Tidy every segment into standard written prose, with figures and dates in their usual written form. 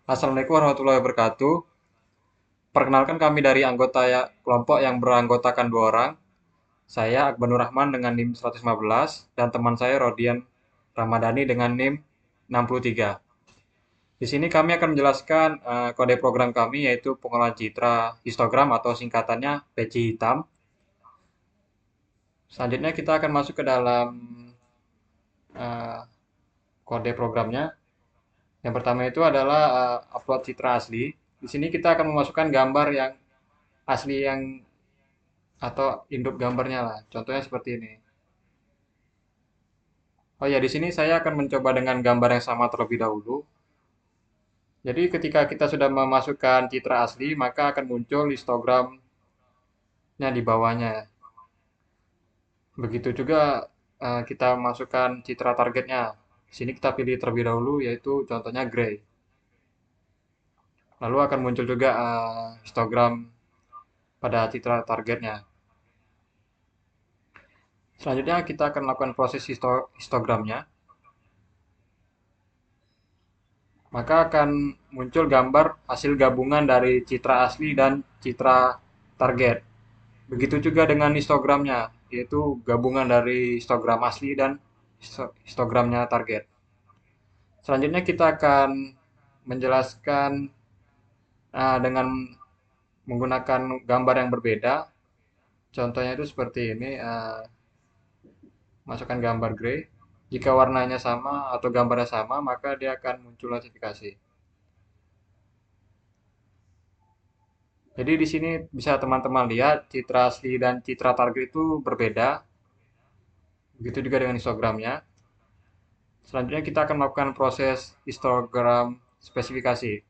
Assalamualaikum warahmatullahi wabarakatuh. Perkenalkan kami dari anggota kelompok yang beranggotakan 2 orang. Saya Akbar Nur Rahman dengan NIM 115 dan teman saya Rodian Ramadhani dengan NIM 63. Di sini kami akan menjelaskan kode program kami yaitu pengolahan citra histogram atau singkatannya peci hitam. Selanjutnya kita akan masuk ke dalam eh, kode programnya. Yang pertama itu adalah upload citra asli. Di sini kita akan memasukkan gambar yang asli yang atau induk gambarnya lah. Contohnya seperti ini. Oh ya, di sini saya akan mencoba dengan gambar yang sama terlebih dahulu. Jadi ketika kita sudah memasukkan citra asli, maka akan muncul histogramnya di bawahnya. Begitu juga kita masukkan citra targetnya. Di sini kita pilih terlebih dahulu, yaitu contohnya gray. Lalu akan muncul juga histogram pada citra targetnya. Selanjutnya kita akan lakukan proses histogramnya. Maka akan muncul gambar hasil gabungan dari citra asli dan citra target. Begitu juga dengan histogramnya, yaitu gabungan dari histogram asli dan histogramnya target. Selanjutnya kita akan menjelaskan dengan menggunakan gambar yang berbeda. Contohnya itu seperti ini, masukkan gambar gray. Jika warnanya sama atau gambarnya sama, maka dia akan muncul notifikasi. Jadi di sini bisa teman-teman lihat citra asli dan citra target itu berbeda. Begitu juga dengan histogramnya. Selanjutnya kita akan melakukan proses histogram spesifikasi.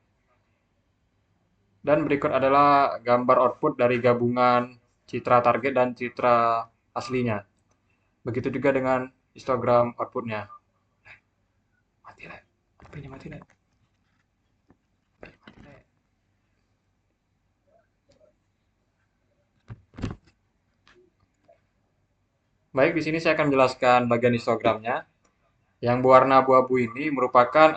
Dan berikut adalah gambar output dari gabungan citra target dan citra aslinya. Begitu juga dengan histogram outputnya. Mati lah. HP-nya mati lah. Baik, di sini saya akan menjelaskan bagian histogramnya. Yang berwarna abu-abu ini merupakan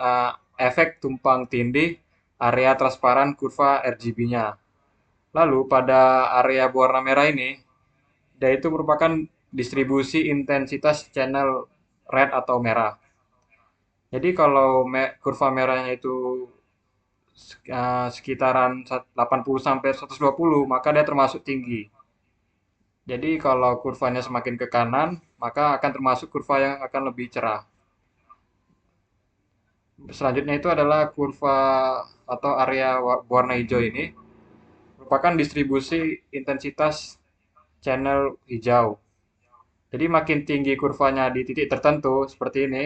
efek tumpang tindih area transparan kurva RGB-nya. Lalu pada area berwarna merah ini, dia itu merupakan distribusi intensitas channel red atau merah. Jadi kalau kurva merahnya itu sekitaran 80 sampai 120, maka dia termasuk tinggi. Jadi kalau kurvanya semakin ke kanan, maka akan termasuk kurva yang akan lebih cerah. Selanjutnya itu adalah kurva atau area warna hijau ini merupakan distribusi intensitas channel hijau. Jadi makin tinggi kurvanya di titik tertentu seperti ini,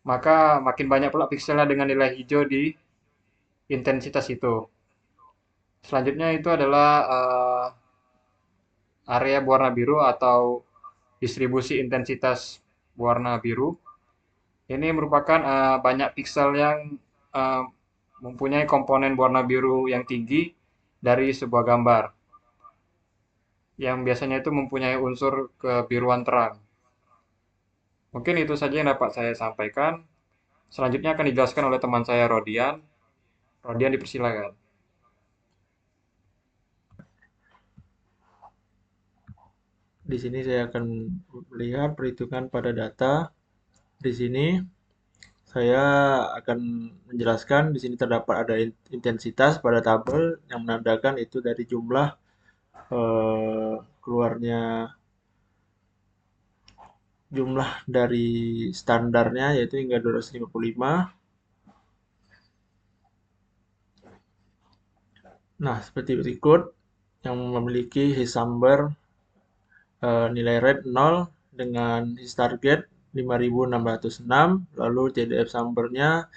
maka makin banyak pula pikselnya dengan nilai hijau di intensitas itu. Selanjutnya itu adalah area berwarna biru atau distribusi intensitas warna biru. Ini merupakan banyak piksel yang uh, mempunyai komponen warna biru yang tinggi dari sebuah gambar. Yang biasanya itu mempunyai unsur kebiruan terang. Mungkin itu saja yang dapat saya sampaikan. Selanjutnya akan dijelaskan oleh teman saya Rodian. Rodian dipersilakan. Di sini saya akan melihat perhitungan pada data. Di sini saya akan menjelaskan di sini terdapat ada intensitas pada tabel yang menandakan itu dari jumlah keluarnya jumlah dari standarnya yaitu hingga 255. Nah, seperti berikut yang memiliki his number nilai red 0 dengan his target 5606, lalu JDF sumbernya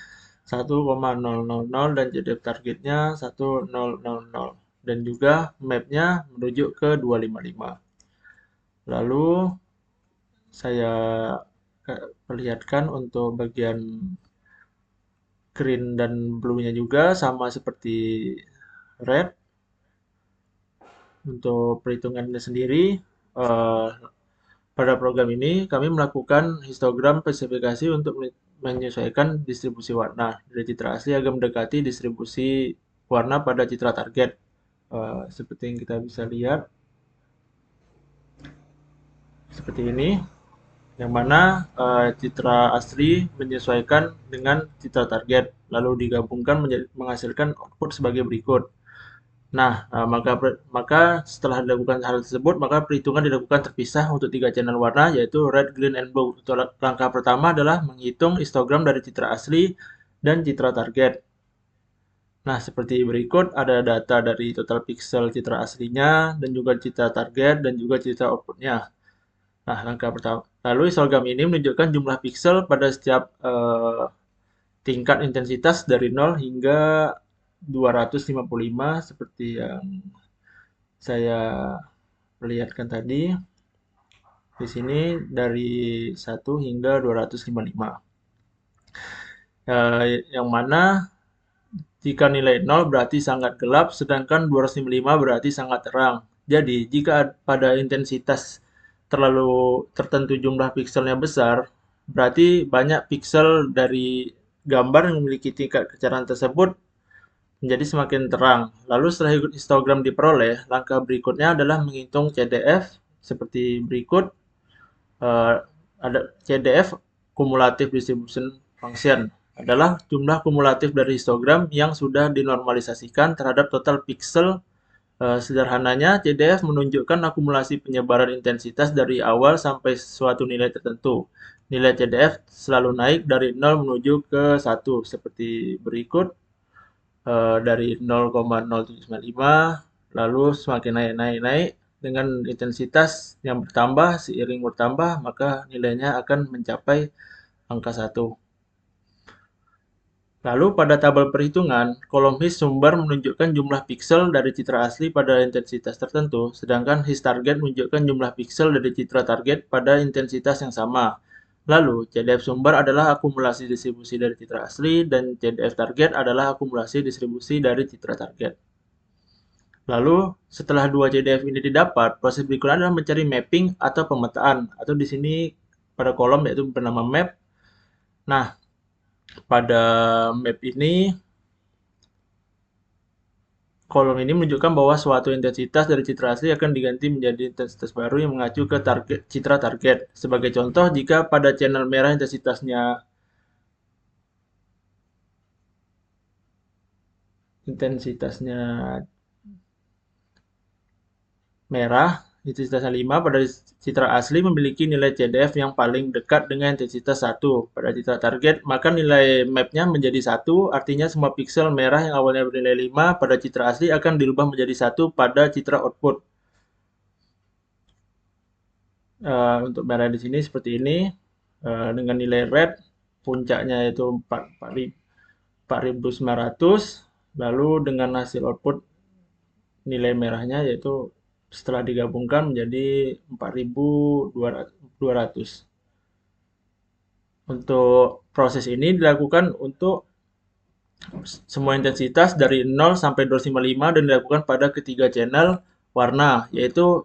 1,000 dan JDF targetnya 1000 dan juga mapnya menuju ke 255. Lalu saya perlihatkan untuk bagian green dan blue-nya juga sama seperti red. Untuk perhitungannya sendiri, eh, Pada program ini, kami melakukan histogram spesifikasi untuk menyesuaikan distribusi warna dari citra asli agar mendekati distribusi warna pada citra target. Seperti yang kita bisa lihat, seperti ini, yang mana citra asli menyesuaikan dengan citra target, lalu digabungkan menghasilkan output sebagai berikut. Nah, maka setelah dilakukan hal tersebut, maka perhitungan dilakukan terpisah untuk tiga channel warna, yaitu red, green, and blue. Untuk langkah pertama adalah menghitung histogram dari citra asli dan citra target. Nah, seperti berikut ada data dari total pixel citra aslinya, dan juga citra target, dan juga citra outputnya. Nah, langkah pertama. Lalu histogram ini menunjukkan jumlah pixel pada setiap tingkat intensitas dari 0 hingga 255 seperti yang saya perlihatkan tadi. Di sini dari 1 hingga 255. Yang mana jika nilai 0 berarti sangat gelap, sedangkan 255 berarti sangat terang. Jadi, jika pada intensitas terlalu tertentu jumlah pixelnya besar, berarti banyak pixel dari gambar yang memiliki tingkat kecerahan tersebut menjadi semakin terang. Lalu setelah histogram diperoleh, langkah berikutnya adalah menghitung CDF seperti berikut. Ada CDF Cumulative Distribution Function adalah jumlah kumulatif dari histogram yang sudah dinormalisasikan terhadap total pixel. Sederhananya, CDF menunjukkan akumulasi penyebaran intensitas dari awal sampai suatu nilai tertentu. Nilai CDF selalu naik dari 0 menuju ke 1, seperti berikut. Dari 0,0795, lalu semakin naik dengan intensitas yang bertambah, seiring bertambah, maka nilainya akan mencapai angka 1. Lalu pada tabel perhitungan, kolom his sumber menunjukkan jumlah pixel dari citra asli pada intensitas tertentu, sedangkan his target menunjukkan jumlah pixel dari citra target pada intensitas yang sama. Lalu, CDF sumber adalah akumulasi distribusi dari citra asli, dan CDF target adalah akumulasi distribusi dari citra target. Lalu, setelah dua CDF ini didapat, proses berikutnya adalah mencari mapping atau pemetaan, atau di sini pada kolom yaitu bernama map. Nah, pada map ini, kolom ini menunjukkan bahwa suatu intensitas dari citra asli akan diganti menjadi intensitas baru yang mengacu ke citra target. Sebagai contoh, jika pada channel merah intensitasnya merah, intensitasnya 5 pada citra asli memiliki nilai CDF yang paling dekat dengan intensitas 1 pada citra target, maka nilai mapnya menjadi 1, artinya semua pixel merah yang awalnya bernilai 5 pada citra asli akan dirubah menjadi 1 pada citra output. Untuk merah di sini seperti ini, dengan nilai red, puncaknya yaitu 4.900, lalu dengan hasil output nilai merahnya yaitu setelah digabungkan menjadi 4.200. Untuk proses ini dilakukan untuk semua intensitas dari 0 sampai 255 dan dilakukan pada ketiga channel warna, yaitu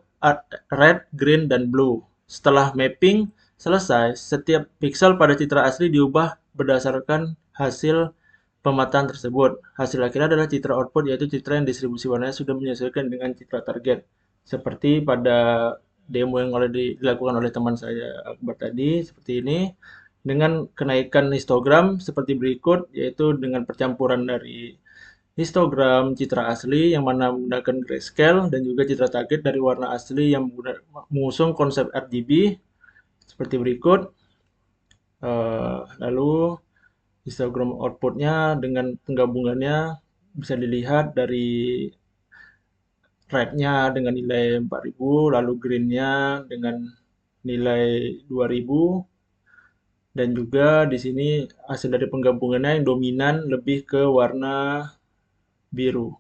red, green, dan blue. Setelah mapping selesai, setiap pixel pada citra asli diubah berdasarkan hasil pemetaan tersebut. Hasil akhirnya adalah citra output, yaitu citra yang distribusi warnanya sudah menyesuaikan dengan citra target. Seperti pada demo yang dilakukan oleh teman saya Akbar tadi, seperti ini. Dengan kenaikan histogram seperti berikut, yaitu dengan percampuran dari histogram citra asli yang mana menggunakan grayscale dan juga citra target dari warna asli yang mengusung konsep RGB seperti berikut. Lalu histogram outputnya dengan penggabungannya bisa dilihat dari red-nya dengan nilai 4.000, lalu green-nya dengan nilai 2.000, dan juga di sini hasil dari penggabungannya yang dominan lebih ke warna biru.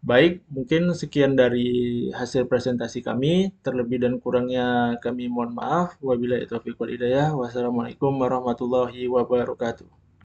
Baik, mungkin sekian dari hasil presentasi kami. Terlebih dan kurangnya kami mohon maaf. Wabillahi taufiq wal hidayah. Wassalamualaikum warahmatullahi wabarakatuh.